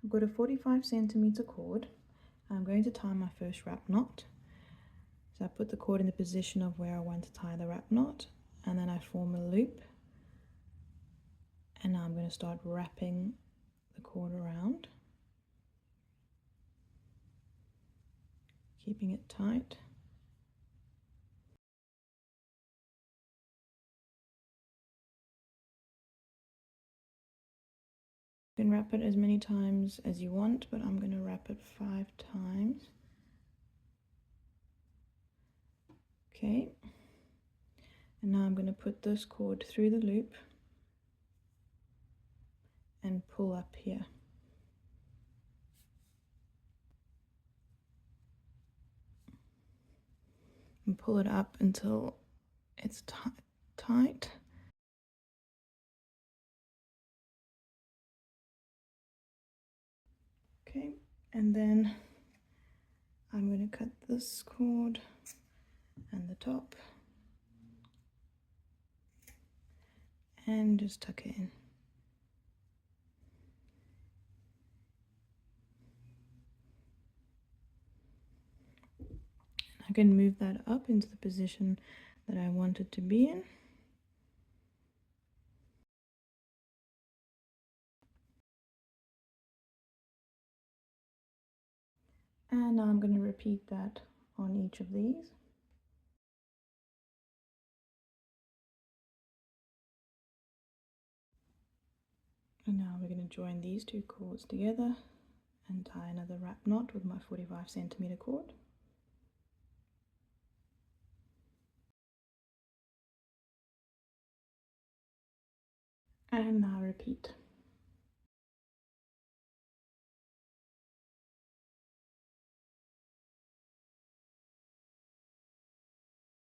I've got a 45 centimeter cord. I'm going to tie my first wrap knot. So I put the cord in the position of where I want to tie the wrap knot, and then I form a loop, and now I'm going to start wrapping the cord around, keeping it tight. You can wrap it as many times as you want, but I'm going to wrap it 5 times. Okay, and now I'm going to put this cord through the loop and pull up here. And pull it up until it's tight. Okay, and then I'm going to cut this cord and the top and just tuck it in. I can move that up into the position that I want it to be in. And now I'm going to repeat that on each of these. And now we're going to join these two cords together and tie another wrap knot with my 45 centimeter cord. And now repeat.